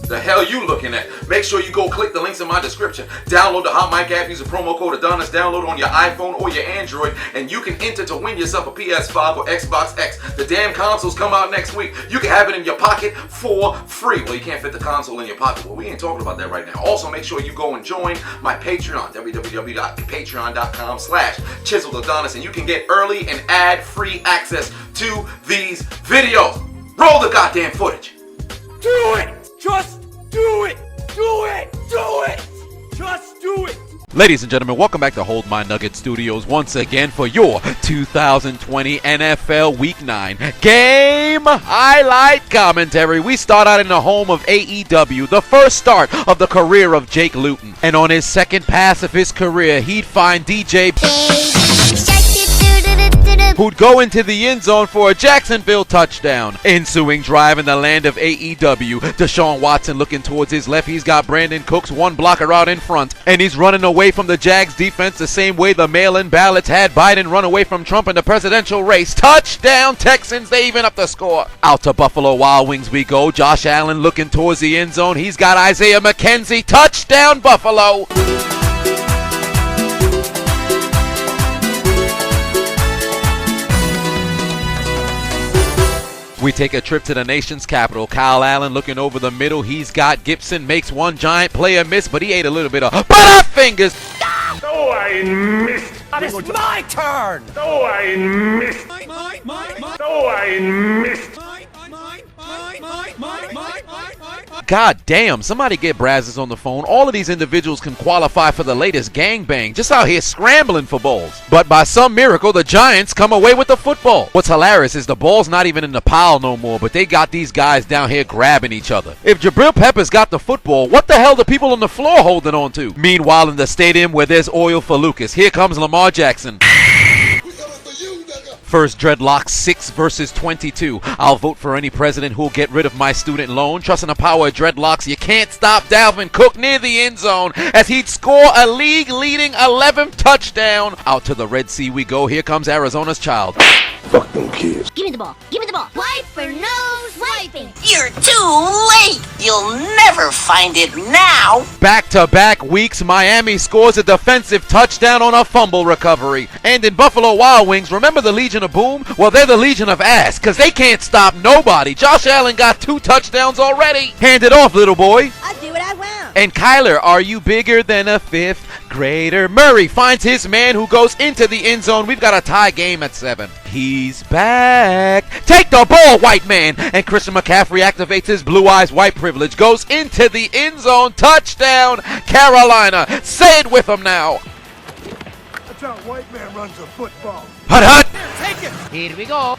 The hell you looking at? Make sure you go click the links in my description. Download the Hot Mic app, use the promo code Adonis, download it on your iPhone or your Android, and you can enter to win yourself a PS5 or Xbox X. The damn consoles come out next week. You can have it in your pocket for free. Well, you can't fit the console in your pocket. Well, we ain't talking about that right now. Also, make sure you go and join my Patreon, www.patreon.com/Chiseled Adonis, and you can get early and ad-free access to these videos. Roll the goddamn footage. Do it! Just do it! Do it! Do it! Just do it! Ladies and gentlemen, welcome back to Hold My Nugget Studios once again for your 2020 NFL Week 9 game highlight commentary. We start out in the home of AEW, the first start of the career of Jake Luton. And on his second pass of his career, he'd find DJ who'd go into the end zone for a Jacksonville touchdown. Ensuing drive in the land of AEW. Deshaun Watson looking towards his left. He's got Brandon Cooks, one blocker out in front. And he's running away from the Jags defense the same way the mail-in ballots had Biden run away from Trump in the presidential race. Touchdown Texans, they even up the score. Out to Buffalo Wild Wings we go. Josh Allen looking towards the end zone. He's got Isaiah McKenzie. Touchdown Buffalo. We take a trip to the nation's capital. Kyle Allen looking over the middle. He's got Gibson, makes one giant player miss, but he ate a little bit of butterfingers. Oh, I missed. It's my turn! Oh, I missed. Oh, I missed. God damn, somebody get Brazzers on the phone. All of these individuals can qualify for the latest gangbang, just out here scrambling for balls. But by some miracle, the Giants come away with the football. What's hilarious is the ball's not even in the pile no more, but they got these guys down here grabbing each other. If Jabril Peppers got the football, what the hell the people on the floor holding on to? Meanwhile, in the stadium where there's oil for Lucas, here comes Lamar Jackson. First dreadlock 6 versus 22. I'll vote for any president who'll get rid of my student loan. Trusting the power of dreadlocks, you can't stop Dalvin Cook near the end zone as he'd score a league-leading 11th touchdown. Out to the Red Sea we go. Here comes Arizona's child. Fuck them kids. Give me the ball. Give me the ball. Wipe for nose wiping. You're too late. You'll never find it now. Back-to-back weeks, Miami scores a defensive touchdown on a fumble recovery. And in Buffalo Wild Wings, remember the Legion of Boom? Well, they're the Legion of Ass, because they can't stop nobody. Josh Allen got 2 touchdowns already. Hand it off, little boy. I do what I want. And Kyler, are you bigger than a 5th grader? Murray finds his man who goes into the end zone. We've got a tie game at 7. He's back. Take the ball, white man. And Christian McCaffrey activates his blue eyes white privilege. Goes into the end zone. Touchdown, Carolina. Say it with him now. That's how a white man runs a football. Hut, hut. Take it! Here we go.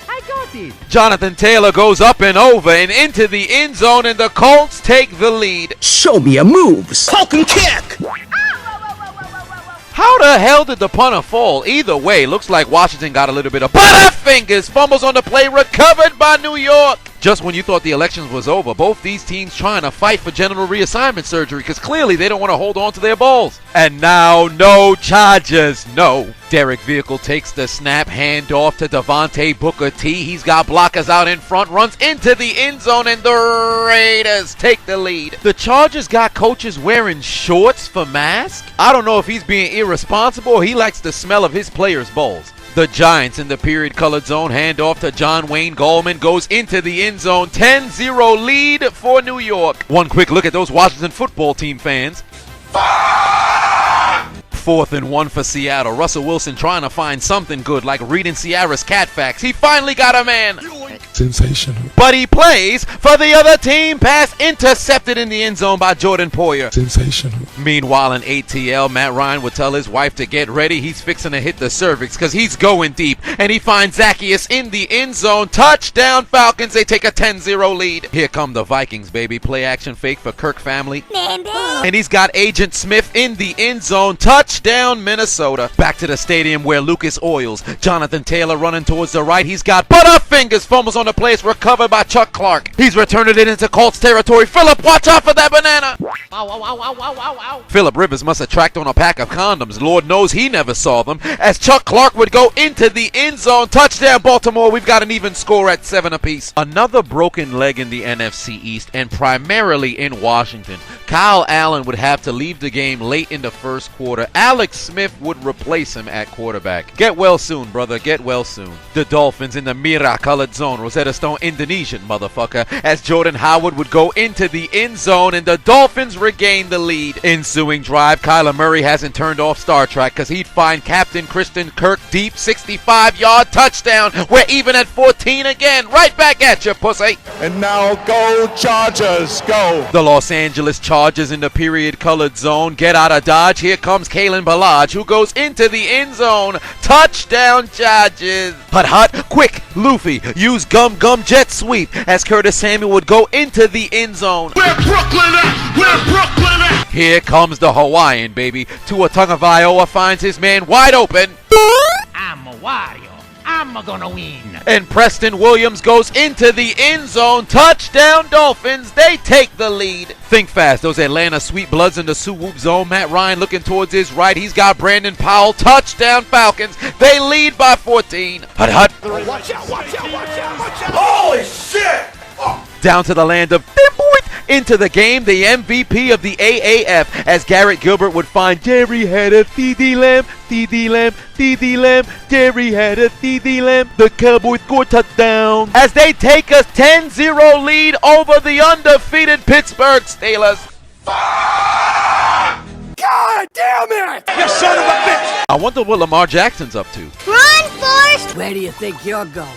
I got it. Jonathan Taylor goes up and over and into the end zone, and the Colts take the lead. Show me your moves. Hulk and kick. How the hell did the punter fall? Either way, looks like Washington got a little bit of butterfingers. Fumbles on the play, recovered by New York. Just when you thought the elections was over, both these teams trying to fight for genital reassignment surgery because clearly they don't want to hold on to their balls. And now, no Chargers, no. Derek Vehicle takes the snap, hand off to Devontae Booker T. He's got blockers out in front, runs into the end zone, and the Raiders take the lead. The Chargers got coaches wearing shorts for masks. I don't know if he's being irresponsible or he likes the smell of his players' balls. The Giants in the period-colored zone, hand off to John Wayne Gallman, goes into the end zone, 10-0 lead for New York. One quick look at those Washington football team fans. 4th and 1 for Seattle. Russell Wilson trying to find something good, like reading Ciara's cat facts. He finally got a man. Sensational. But he plays for the other team. Pass intercepted in the end zone by Jordan Poyer. Sensational. Meanwhile, in ATL, Matt Ryan would tell his wife to get ready. He's fixing to hit the cervix because he's going deep. And he finds Zacchaeus in the end zone. Touchdown Falcons. They take a 10-0 lead. Here come the Vikings, baby. Play action fake for Kirk family. And he's got Agent Smith in the end zone. Touchdown Minnesota. Back to the stadium where Lucas oils. Jonathan Taylor running towards the right. He's got Butterfingers. Fumbles on the play. It's recovered by Chuck Clark. He's returning it into Colts territory. Phillip, watch out for that banana. Phillip Rivers must have tracked on a pack of condoms. Lord knows he never saw them. As Chuck Clark would go into the end zone. Touchdown, Baltimore. We've got an even score at 7 apiece. Another broken leg in the NFC East, and primarily in Washington. Kyle Allen would have to leave the game late in the first quarter. Alex Smith would replace him at quarterback. Get well soon, brother. Get well soon. The Dolphins in the Mira-colored zone. Rosetta Stone Indonesian, motherfucker. As Jordan Howard would go into the end zone and the Dolphins regain the lead. Ensuing drive, Kyler Murray hasn't turned off Star Trek because he'd find Captain Kristen Kirk deep, 65-yard touchdown. We're even at 14 again. Right back at you, pussy. And now go Chargers, go. The Los Angeles Chargers in the period-colored zone. Get out of Dodge. Here comes Kalen Ballage, who goes into the end zone. Touchdown, Chargers. Hut, quick, Luffy, use gum jet sweep as Curtis Samuel would go into the end zone. Where Brooklyn at? Where Brooklyn at? Here comes the Hawaiian, baby. Tua Tagovailoa finds his man wide open. I'm a Wario. I'm gonna win. And Preston Williams goes into the end zone. Touchdown, Dolphins. They take the lead. Think fast. Those Atlanta Sweet Bloods in the swoop zone. Matt Ryan looking towards his right. He's got Brandon Powell. Touchdown, Falcons. They lead by 14. Hut. Watch out, watch out, watch out. Holy shit! Down to the land of into the game, the MVP of the AAF, as Garrett Gilbert would find Jerry had a TD Lamb, Jerry had a TD Lamb, the Cowboys score touchdown, as they take a 10-0 lead over the undefeated Pittsburgh Steelers. God damn it! You son of a bitch! I wonder what Lamar Jackson's up to. Run, Forrest! Where do you think you're going?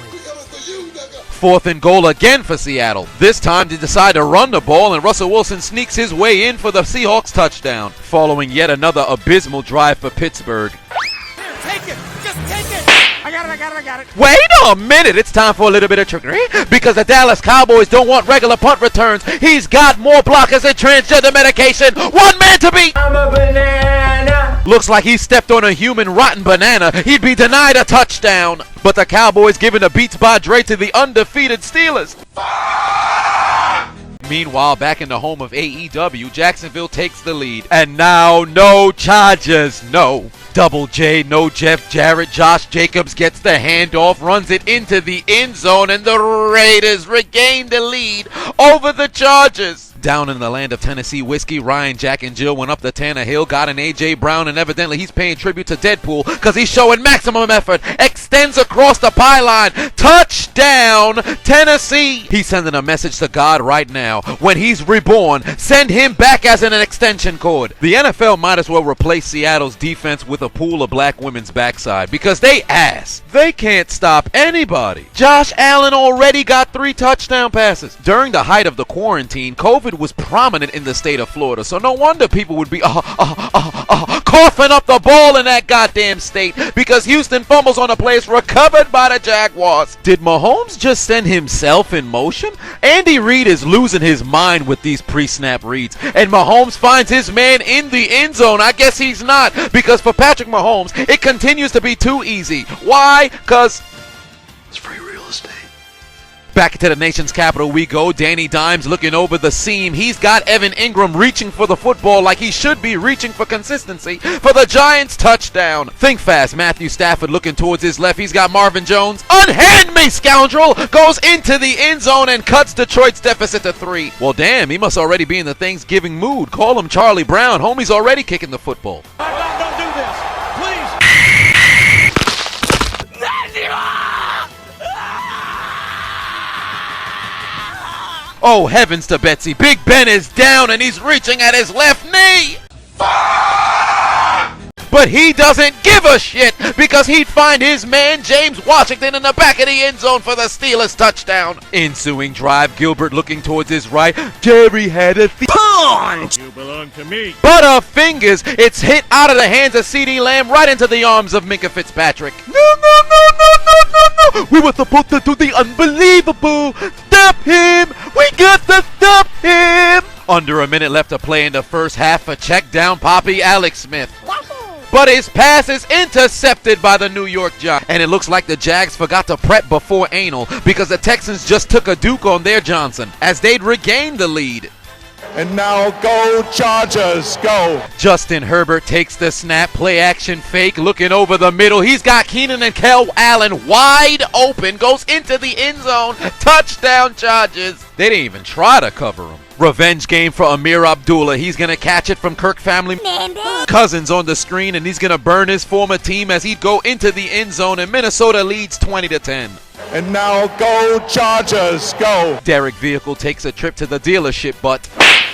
4th and goal again for Seattle. This time they decide to run the ball, and Russell Wilson sneaks his way in for the Seahawks touchdown, following yet another abysmal drive for Pittsburgh. Here, take it! Just take it! I got it! Wait a minute, it's time for a little bit of trickery, because the Dallas Cowboys don't want regular punt returns. He's got more blockers and transgender medication. One man to beat. I'm a banana! Looks like he stepped on a human rotten banana. He'd be denied a touchdown. But the Cowboys giving the Beats by Dre to the undefeated Steelers. Meanwhile, back in the home of AEW, Jacksonville takes the lead. And now, no Chargers, no. Double J, no Jeff Jarrett. Josh Jacobs gets the handoff, runs it into the end zone, and the Raiders regain the lead over the Chargers. Down in the land of Tennessee whiskey, Ryan, Jack, and Jill went up the Tannehill, got an A.J. Brown, and evidently he's paying tribute to Deadpool because he's showing maximum effort. Extends across the pylon. Touchdown, Tennessee. He's sending a message to God right now. When he's reborn, send him back as an extension cord. The NFL might as well replace Seattle's defense with a pool of black women's backside because they ass. They can't stop anybody. Josh Allen already got 3 touchdown passes. During the height of the quarantine, COVID was prominent in the state of Florida, so no wonder people would be coughing up the ball in that goddamn state because Houston fumbles on the place, recovered by the Jaguars. Did Mahomes just send himself in motion? Andy Reid is losing his mind with these pre-snap reads, and Mahomes finds his man in the end zone. I guess he's not, because for Patrick Mahomes, it continues to be too easy. Why? Because it's free real estate. Back to the nation's capital we go. Danny Dimes looking over the seam. He's got Evan Ingram reaching for the football like he should be reaching for consistency for the Giants touchdown. Think fast. Matthew Stafford looking towards his left. He's got Marvin Jones. Unhand me, scoundrel! Goes into the end zone and cuts Detroit's deficit to 3. Well, damn, he must already be in the Thanksgiving mood. Call him Charlie Brown. Homie's already kicking the football. Don't do this! Please! Oh, heavens to Betsy. Big Ben is down and he's reaching at his left knee. But he doesn't give a shit because he'd find his man James Washington in the back of the end zone for the Steelers touchdown. Ensuing drive, Gilbert looking towards his right. Jerry had a punch. You belong to me. Butterfingers. It's hit out of the hands of C.D. Lamb right into the arms of Minka Fitzpatrick. No. We were supposed to do the unbelievable. Stop him. We got to stop him. Under a minute left to play in the first half. A check down Poppy Alex Smith. but his pass is intercepted by the New York Giants. And it looks like the Jags forgot to prep before anal because the Texans just took a duke on their Johnson as they'd regained the lead. And now go Chargers, go. Justin Herbert takes the snap, play action fake, looking over the middle. He's got Keenan and Kel Allen wide open, goes into the end zone. Touchdown Chargers. They didn't even try to cover him. Revenge game for Amir Abdullah. He's going to catch it from Kirk family Cousins on the screen, and he's going to burn his former team as he'd go into the end zone, and Minnesota leads 20-10. And now go Chargers, go. Derek Vehicle takes a trip to the dealership, but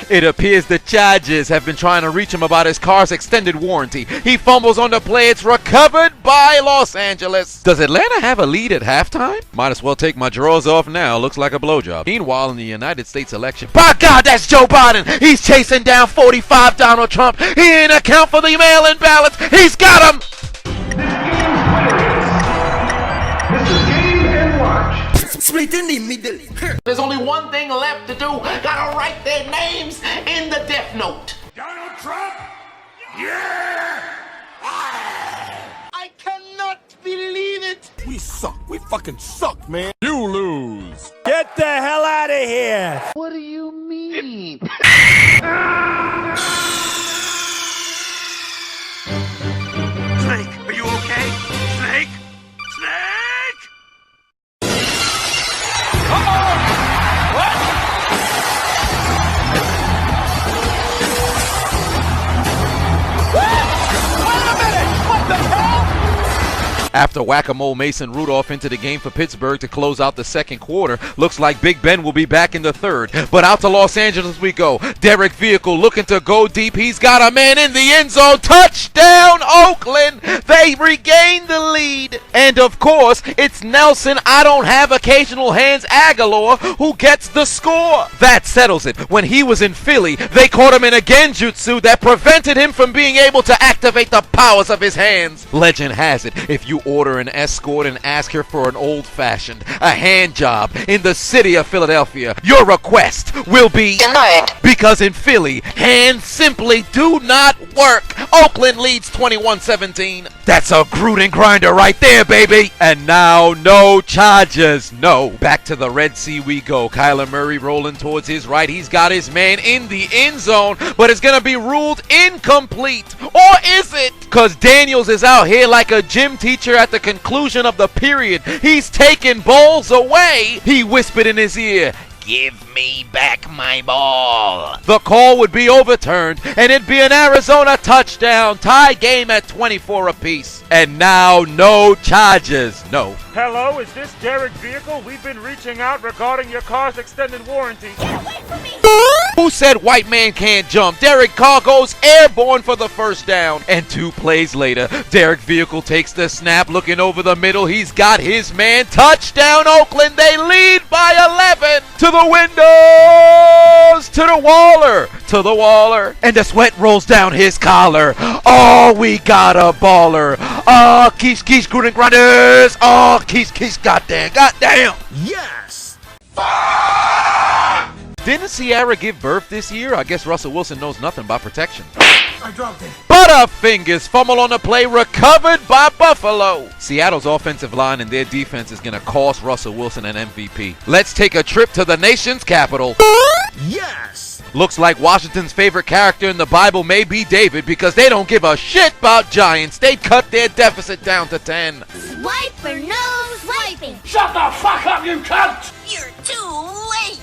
it appears the Chargers have been trying to reach him about his car's extended warranty. He fumbles on the play. It's recovered by Los Angeles. Does Atlanta have a lead at halftime? Might as well take my drawers off now. Looks like a blowjob. Meanwhile, in the United States election, by God, that's Joe Biden. He's chasing down 45 Donald Trump. He didn't account for the mail-in ballots. He's got him. Split in the middle. There's only one thing left to do. Gotta write their names in the death note. Donald Trump? Yeah! I cannot believe it! We suck. We fucking suck, man. You lose. Get the hell out of here! What do you mean? Snake, are you okay? Snake? Snake! After Whack-A-Mole Mason Rudolph into the game for Pittsburgh to close out the second quarter, looks like Big Ben will be back in the third. But out to Los Angeles we go. Derek Vehicle looking to go deep. He's got a man in the end zone. Touchdown, Oakland. They regain the lead. And of course, it's Nelson I don't have occasional hands Aguilar who gets the score. That settles it. When he was in Philly, they caught him in a genjutsu that prevented him from being able to activate the powers of his hands. Legend has it, if you order an escort and ask her for an old-fashioned, a hand job in the city of Philadelphia, your request will be Denied. because in Philly, hands simply do not work. Oakland leads 21-17. That's a Gruden grinder right there, baby. And now, no Chargers, no. Back to the Red Sea we go. Kyler Murray rolling towards his right. He's got his man in the end zone, but it's going to be ruled incomplete. Or is it? Because Daniels is out here like a gym teacher at the conclusion of the period. He's taking balls away. He whispered in his ear, "Give me back my ball." The call would be overturned, and it'd be an Arizona touchdown. Tie game at 24 apiece. And now, no Chargers, no. Hello, is this Derek Vehicle? We've been reaching out regarding your car's extended warranty. Who said white man can't jump? Derek Carr goes airborne for the first down. And 2 plays later, Derek Vehicle takes the snap, looking over the middle. He's got his man. Touchdown, Oakland. They lead by 11. To the windows. To the Waller. To the Waller. And the sweat rolls down his collar. Oh, we got a baller. Oh, Keesh, Gruden Grinders. Oh, Keesh, goddamn. Yes. Didn't Sierra give birth this year? I guess Russell Wilson knows nothing about protection. I dropped it. Butterfingers fumble on the play, recovered by Buffalo. Seattle's offensive line and their defense is going to cost Russell Wilson an MVP. Let's take a trip to the nation's capital. Yes. Looks like Washington's favorite character in the Bible may be David because they don't give a shit about Giants. They cut their deficit down to 10. Swipe for no swiping. Shut the fuck up, you cunt! You're too late.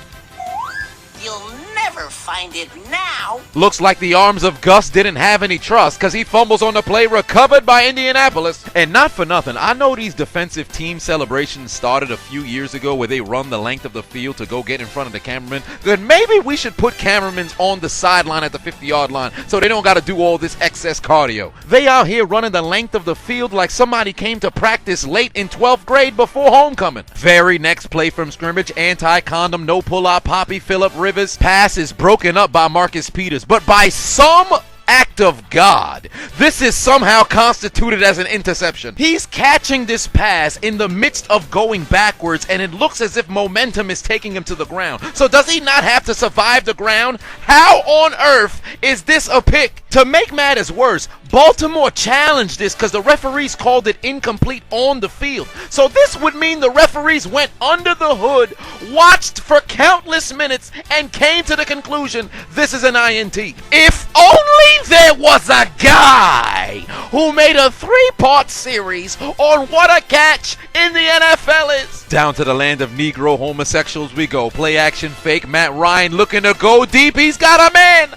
You'll never find it now. Looks like the arms of Gus didn't have any trust because he fumbles on the play, recovered by Indianapolis. And not for nothing, I know these defensive team celebrations started a few years ago where they run the length of the field to go get in front of the cameraman. Then maybe we should put cameramen on the sideline at the 50-yard line so they don't got to do all this excess cardio. They out here running the length of the field like somebody came to practice late in 12th grade before homecoming. Very next play from scrimmage, anti-condom, no pull-out, Poppy Phillip Rivers. Pass is broken up by Marcus Peters, but by some act of God, this is somehow constituted as an interception. He's catching this pass in the midst of going backwards, and it looks as if momentum is taking him to the ground. So does he not have to survive the ground? How on earth is this a pick? To make matters worse, Baltimore challenged this because the referees called it incomplete on the field. So this would mean the referees went under the hood, watched for countless minutes, and came to the conclusion this is an INT. If only there was a guy who made a 3-part series on what a catch in the NFL is. Down to the land of Negro homosexuals we go. Play action fake. Matt Ryan looking to go deep. He's got a man.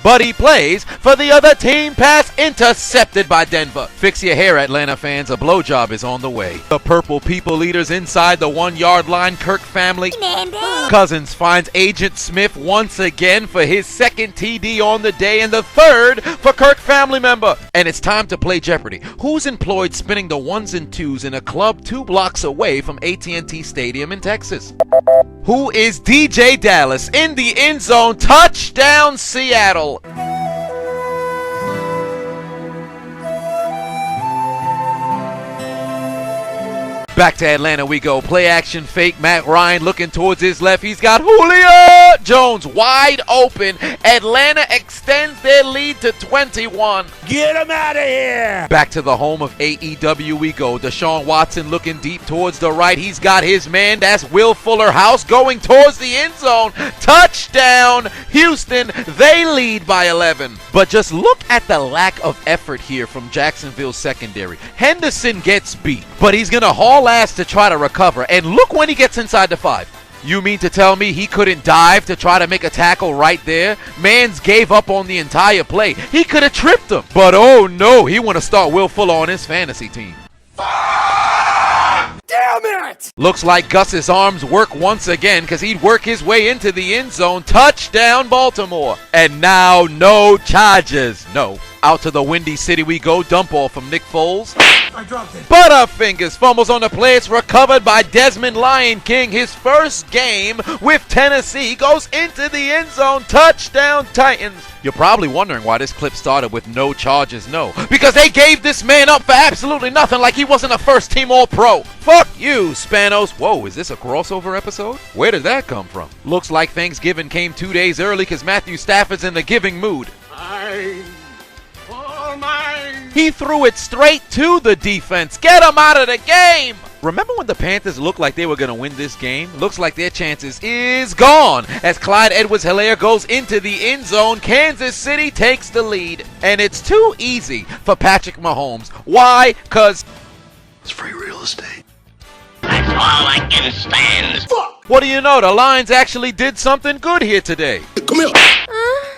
But he plays for the other team. Pass intercepted by Denver. Fix your hair, Atlanta fans. A blowjob is on the way. The purple people eaters inside the 1-yard line. Kirk family. Cousins finds Agent Smith once again for his second TD on the day and the third for Kirk family member. And it's time to play Jeopardy. Who's employed spinning the 1s and 2s in a club 2 blocks away from AT&T Stadium in Texas? Who is DJ Dallas in the end zone? Touchdown Seattle. Back to Atlanta we go. Play action fake. Matt Ryan looking towards his left. He's got Julio Jones wide open. Atlanta extends their lead to 21. Get him out of here! Back to the home of AEW we go. Deshaun Watson looking deep towards the right. He's got his man. That's Will Fuller House going towards the end zone. Touchdown Houston. They lead by 11. But just look at the lack of effort here from Jacksonville's secondary. Henderson gets beat, but he's going to haul ass to try to recover. And look when he gets inside the 5. You mean to tell me he couldn't dive to try to make a tackle right there? Mans gave up on the entire play. He could have tripped him. But oh no, he want to start Will Fuller on his fantasy team. Damn it! Looks like Gus's arms work once again because he'd work his way into the end zone. Touchdown Baltimore. And now no charges. No. Out to the Windy City we go. Dump off from Nick Foles. I dropped it. Butterfingers fumbles on the play. It's recovered by Desmond Lion King. His first game with Tennessee goes into the end zone. Touchdown Titans. You're probably wondering why this clip started with no charges, no. Because they gave this man up for absolutely nothing, like he wasn't a first-team All-Pro. Fuck you, Spanos. Whoa, is this a crossover episode? Where did that come from? Looks like Thanksgiving came 2 days early because Matthew Stafford's in the giving mood. He threw it straight to the defense. Get him out of the game. Remember when the Panthers looked like they were going to win this game? Looks like their chances is gone as Clyde Edwards-Helaire goes into the end zone. Kansas City takes the lead. And it's too easy for Patrick Mahomes. Why? Because It's free real estate. That's all I can stand. Fuck! what do you know? The Lions actually did something good here today. Come here.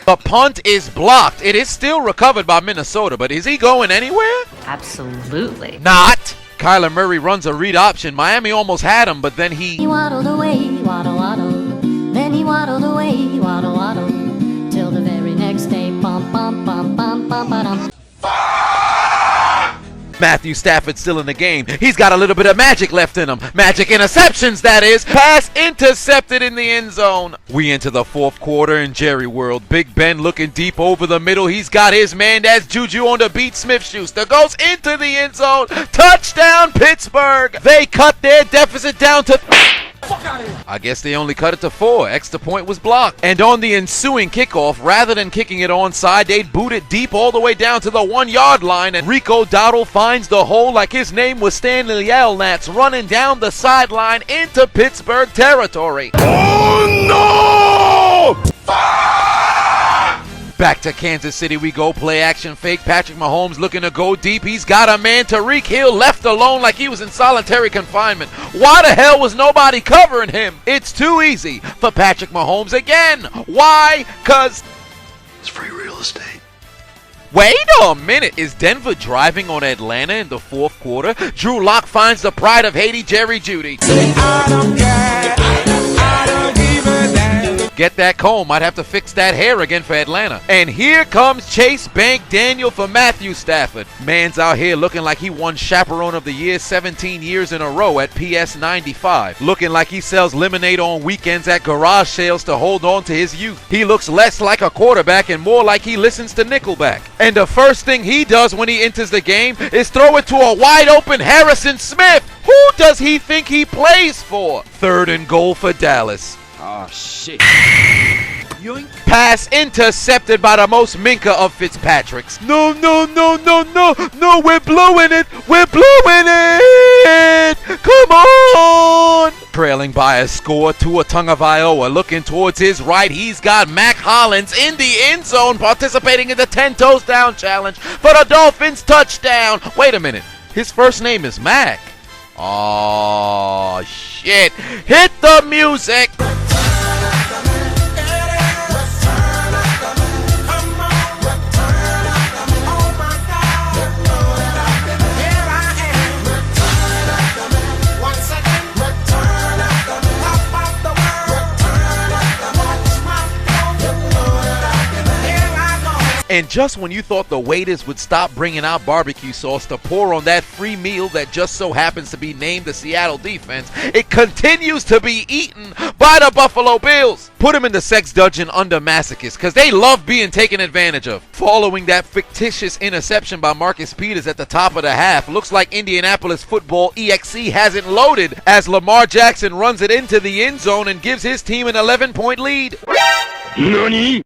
The punt is blocked. It is still recovered by Minnesota, but is he going anywhere? Absolutely. Not. Kyler Murray runs a read option. Miami almost had him, but then He waddled away, waddle, waddle. Then he waddled away, waddle, waddle. Till the very next day, bum, bum, bum, bum, bum, bum. Matthew Stafford still in the game. He's got a little bit of magic left in him. Magic interceptions, that is. Pass intercepted in the end zone. We enter the 4th quarter in Jerry World. Big Ben looking deep over the middle. He's got his man. That's Juju on the beat. Smith-Schuster goes into the end zone. Touchdown, Pittsburgh. They cut their deficit down to... I guess they only cut it to 4. Extra point was blocked. And on the ensuing kickoff, rather than kicking it onside, they'd boot it deep all the way down to the 1-yard line. And Rico Dowdle finds the hole like his name was Stanley Yelnats, running down the sideline into Pittsburgh territory. Oh no! Back to Kansas City we go. Play action fake. Patrick Mahomes looking to go deep. He's got a man. Tyreek Hill left alone like he was in solitary confinement. Why the hell was nobody covering him? It's too easy for Patrick Mahomes again. Why? Because It's free real estate. wait a minute. Is Denver driving on Atlanta in the 4th quarter? Drew Lock finds the pride of Haiti, Jerry Jeudy. Get that comb. I'd have to fix that hair again for Atlanta. And here comes Chase Bank Daniel for Matthew Stafford. Man's out here looking like he won Chaperone of the Year 17 years in a row at PS 95. Looking like he sells lemonade on weekends at garage sales to hold on to his youth. He looks less like a quarterback and more like he listens to Nickelback. And the first thing he does when he enters the game is throw it to a wide open Harrison Smith. Who does he think he plays for? 3rd and goal for Dallas. Oh, shit. Yoink. Pass intercepted by the most Minka of Fitzpatricks. No, we're blowing it. Come on. Trailing by a score, Tua Tagovailoa looking towards his right. He's got Mac Hollins in the end zone participating in the 10 toes down challenge for the Dolphins touchdown. Wait a minute. His first name is Mac. Oh, shit. Hit the music. And just when you thought the waiters would stop bringing out barbecue sauce to pour on that free meal that just so happens to be named the Seattle defense, it continues to be eaten by the Buffalo Bills. Put them in the sex dungeon under masochists because they love being taken advantage of. Following that fictitious interception by Marcus Peters at the top of the half, looks like Indianapolis football EXE hasn't loaded as Lamar Jackson runs it into the end zone and gives his team an 11-point lead. Nani?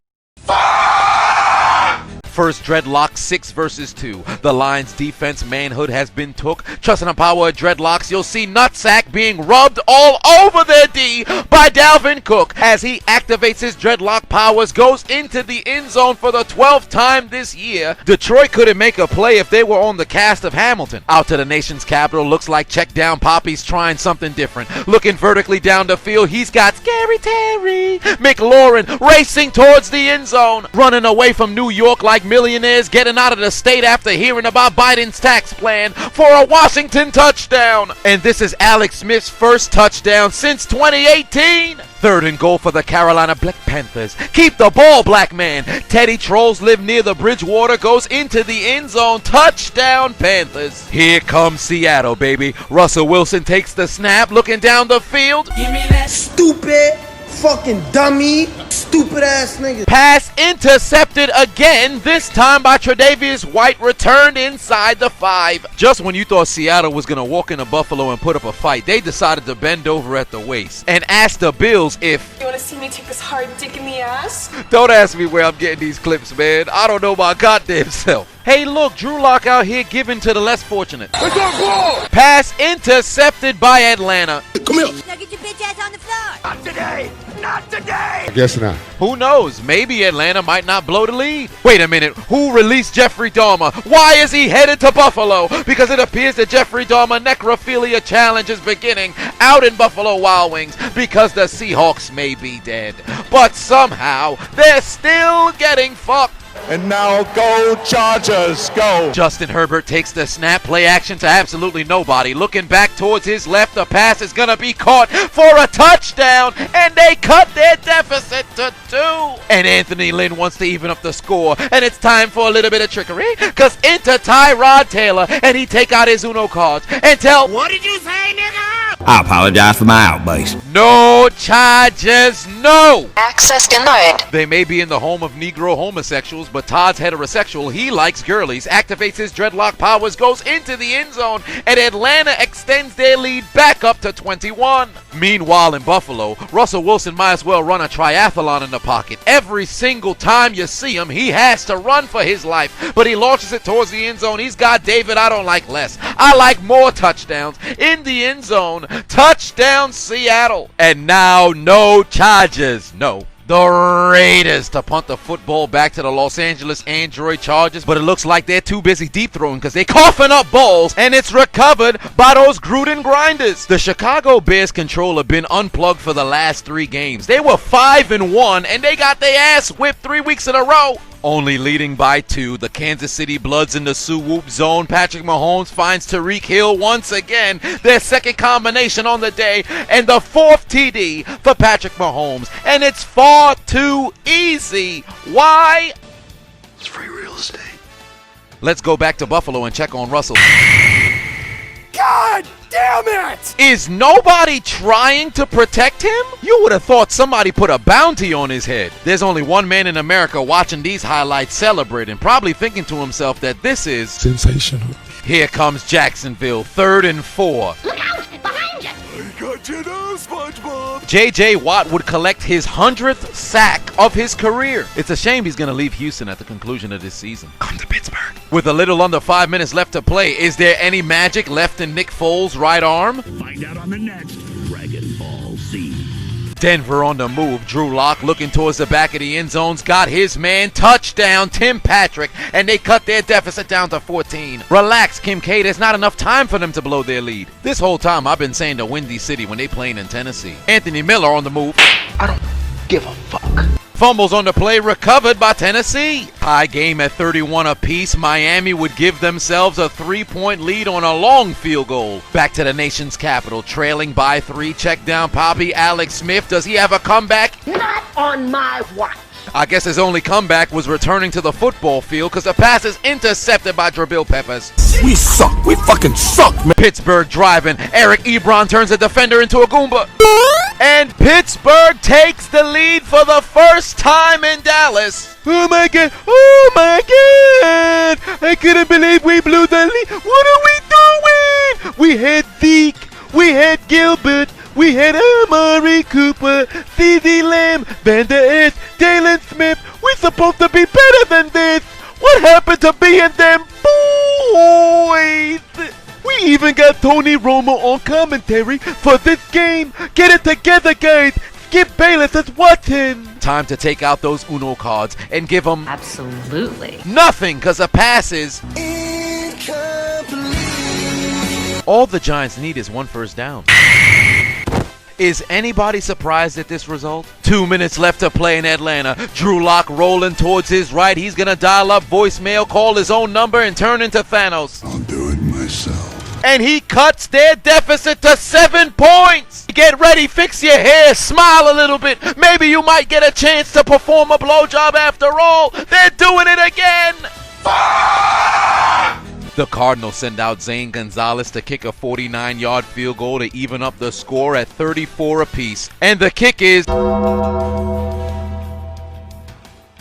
First dreadlock 6 versus 2. The Lions defense manhood has been took. Trusting the power of dreadlocks, you'll see nutsack being rubbed all over their D by Dalvin Cook as he activates his dreadlock powers, goes into the end zone for the 12th time this year. Detroit couldn't make a play if they were on the cast of Hamilton. Out to the nation's capital, looks like check down Poppy's trying something different. Looking vertically down the field, he's got Scary Terry McLaurin racing towards the end zone. Running away from New York like millionaires getting out of the state after hearing about Biden's tax plan for a Washington touchdown. And this is Alex Smith's first touchdown since 2018. Third and goal for the Carolina Black Panthers. Keep the ball, black man. Teddy Trolls live near the Bridgewater, goes into the end zone. Touchdown, Panthers. Here comes Seattle, baby. Russell Wilson takes the snap, looking down the field. Give me that stupid fucking dummy, stupid ass nigga. Pass intercepted again, this time by Tre'Davious White, returned inside the 5. Just when you thought Seattle was gonna walk into Buffalo and put up a fight, they decided to bend over at the waist and ask the Bills if... You wanna see me take this hard dick in the ass? Don't ask me where I'm getting these clips, man. I don't know my goddamn self. Hey, look, Drew Lock out here giving to the less fortunate. Pass intercepted by Atlanta. Come here. Now get your bitch ass on the floor. Not today! Not today! I guess not. Who knows? Maybe Atlanta might not blow the lead. Wait a minute. Who released Jeffrey Dahmer? Why is he headed to Buffalo? Because it appears the Jeffrey Dahmer necrophilia challenge is beginning out in Buffalo Wild Wings because the Seahawks may be dead. But somehow, they're still getting fucked. And now go Chargers, go. Justin Herbert takes the snap, play action to absolutely nobody. Looking back towards his left, the pass is going to be caught for a touchdown, and they cut their deficit to 2. And Anthony Lynn wants to even up the score, and it's time for a little bit of trickery, because enter Tyrod Taylor, and he take out his Uno cards and tell... What did you say, nigga? I apologize for my outburst. No charges, no! Access denied. They may be in the home of Negro homosexuals, but Todd's heterosexual. He likes girlies, activates his dreadlock powers, goes into the end zone, and Atlanta extends their lead back up to 21. Meanwhile, in Buffalo, Russell Wilson might as well run a triathlon in the pocket. Every single time you see him, he has to run for his life, but he launches it towards the end zone. He's got David I don't like less. I like more touchdowns in the end zone. Touchdown, Seattle. And now, no charges. No. The Raiders to punt the football back to the Los Angeles Android Chargers, but it looks like they're too busy deep throwing because they're coughing up balls, and it's recovered by those Gruden grinders. The Chicago Bears controller been unplugged for the last 3 games. They were 5-1, and they got their ass whipped 3 weeks in a row. Only leading by 2, the Kansas City Bloods in the Sioux-Whoop zone. Patrick Mahomes finds Tyreek Hill once again, their second combination on the day, and the 4th TD for Patrick Mahomes. And it's far too easy. Why? It's free real estate. Let's go back to Buffalo and check on Russell. God damn it! Is nobody trying to protect him? You would have thought somebody put a bounty on his head. There's only one man in America watching these highlights celebrating, probably thinking to himself that this is sensational. Here comes Jacksonville, 3rd and 4. Look out! Behind you! I got Don't you know, SpongeBob? J.J. Watt would collect his 100th sack of his career. It's a shame he's going to leave Houston at the conclusion of this season. Come to Pittsburgh. With a little under 5 minutes left to play, is there any magic left in Nick Foles' right arm? Find out on the next Dragon Ball Z. Denver on the move. Drew Lock looking towards the back of the end zones. Got his man. Touchdown, Tim Patrick. And they cut their deficit down to 14. Relax, Kim K. There's not enough time for them to blow their lead. This whole time I've been saying to Windy City when they playing in Tennessee. Anthony Miller on the move. I don't give a fuck. Fumbles on the play, recovered by Tennessee. High game at 31 apiece. Miami would give themselves a 3-point lead on a long field goal. Back to the nation's capital, trailing by 3. Check down Poppy. Alex Smith, does he have a comeback? Not on my watch. I guess his only comeback was returning to the football field because the pass is intercepted by Drabil Peppers. We suck. We fucking suck, man. Pittsburgh driving. Eric Ebron turns the defender into a Goomba. And Pittsburgh takes the lead for the first time in Dallas. Oh my God. Oh my God. I couldn't believe we blew the lead. What are we doing? We had Zeke. We had Gilbert. We had Amari Cooper, CeeDee Lamb, Vander Esch, Jalen Smith. We're supposed to be better than this. What happened to being them boys? We even got Tony Romo on commentary for this game. Get it together, guys. Skip Bayless is watching. Time to take out those Uno cards and give them absolutely nothing because the pass is Incomplete. All the Giants need is one first down. Is anybody surprised at this result? 2 minutes left to play in Atlanta. Drew Lock rolling towards his right. He's going to dial up voicemail, call his own number, and turn into Thanos. I'll do it myself. And he cuts their deficit to 7 points. Get ready, fix your hair, smile a little bit. Maybe you might get a chance to perform a blowjob after all. They're doing it again. The Cardinals send out Zane Gonzalez to kick a 49-yard field goal to even up the score at 34 apiece. And the kick is...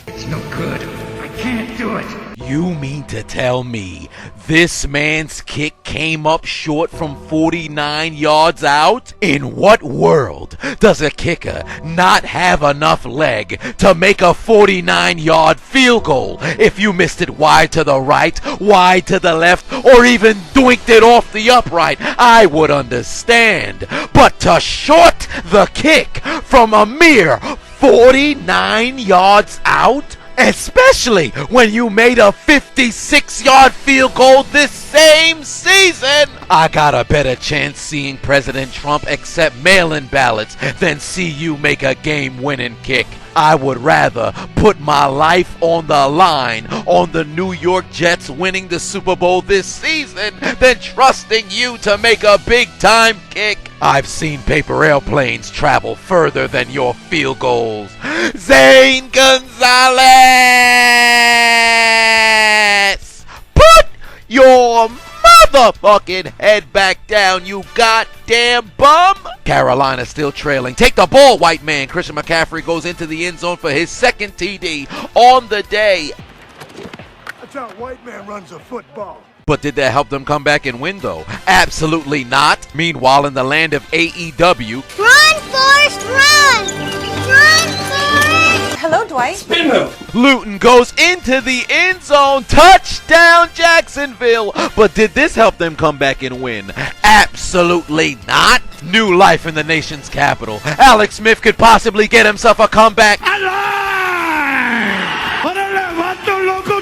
It's no good. I can't do it. You mean to tell me this man's kick came up short from 49 yards out? In what world does a kicker not have enough leg to make a 49-yard field goal if you missed it wide to the right, wide to the left, or even doinked it off the upright? I would understand. But to short the kick from a mere 49 yards out? Especially when you made a 56-yard field goal this same season. I got a better chance seeing President Trump accept mail-in ballots than see you make a game-winning kick. I would rather put my life on the line on the New York Jets winning the Super Bowl this season than trusting you to make a big-time kick. I've seen paper airplanes travel further than your field goals. Zane Gonzalez! Put your motherfucking head back down, you goddamn bum! Carolina still trailing. Take the ball, white man. Christian McCaffrey goes into the end zone for his second TD on the day. That's how a white man runs a football. But did that help them come back and win, though? Absolutely not. Meanwhile, in the land of AEW... Run, Forrest, run! Run, Forrest! Hello, Dwight. Spin move. Luton goes into the end zone. Touchdown, Jacksonville. But did this help them come back and win? Absolutely not. New life in the nation's capital. Alex Smith could possibly get himself a comeback.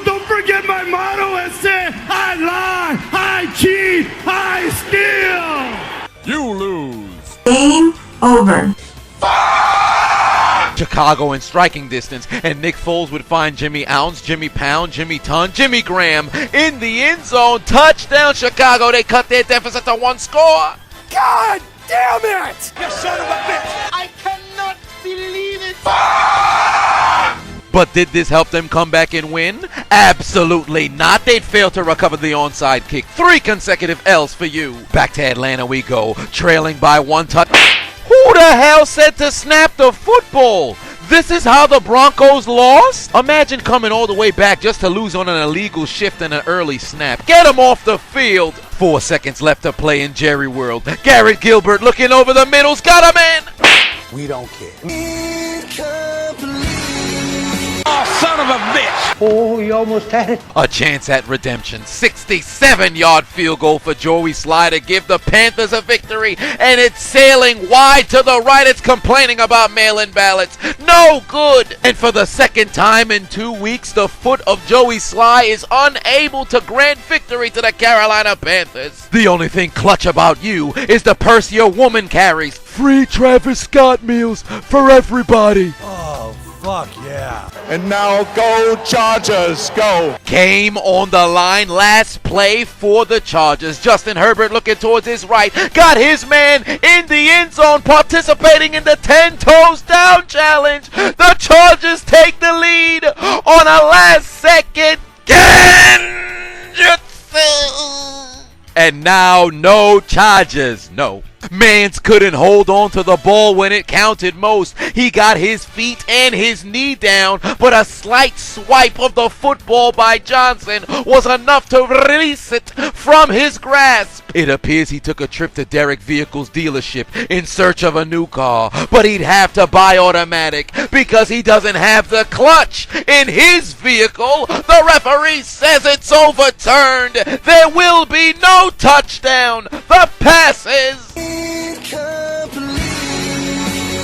Don't forget my motto and say, I lie, I cheat, I steal. You lose. Game over. Chicago in striking distance, and Nick Foles would find Jimmy Ounce, Jimmy Pound, Jimmy Ton, Jimmy Graham in the end zone. Touchdown, Chicago. They cut their deficit to 1 score. God damn it! You son of a bitch! I cannot believe it. But did this help them come back and win? Absolutely not. They'd failed to recover the onside kick. 3 consecutive L's for you. Back to Atlanta we go, trailing by 1 touch. Who the hell said to snap the football? This is how the Broncos lost? Imagine coming all the way back just to lose on an illegal shift and an early snap. Get him off the field. 4 seconds left to play in Jerry World. Garrett Gilbert looking over the middle's got him in. We don't care. Oh, son of a bitch! Oh, you almost had it. A chance at redemption. 67-yard field goal for Joey Sly to give the Panthers a victory. And it's sailing wide to the right. It's complaining about mail-in ballots. No good. And for the second time in 2 weeks, the foot of Joey Sly is unable to grant victory to the Carolina Panthers. The only thing clutch about you is the purse your woman carries. Free Travis Scott meals for everybody. Oh, fuck yeah. And now go Chargers, go. Game on the line, last play for the Chargers. Justin Herbert looking towards his right, got his man in the end zone, participating in the 10 toes down challenge. The Chargers take the lead on a last second genjutsu. And now no Chargers, no. Mans couldn't hold on to the ball when it counted most. He got his feet and his knee down, but a slight swipe of the football by Johnson was enough to release it from his grasp. It appears he took a trip to Derek Vehicles dealership in search of a new car, but he'd have to buy automatic because he doesn't have the clutch in his vehicle. The referee says it's overturned. There will be no touchdown. The pass is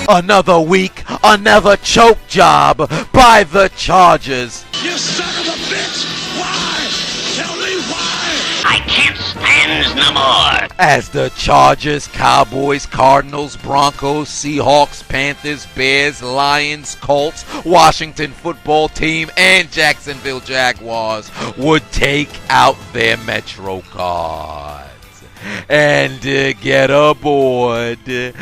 another week, another choke job by the Chargers. You son of a bitch! Why? Tell me why! I can't stand no more. As the Chargers, Cowboys, Cardinals, Broncos, Seahawks, Panthers, Bears, Lions, Colts, Washington football team, and Jacksonville Jaguars would take out their Metro cards and get aboard the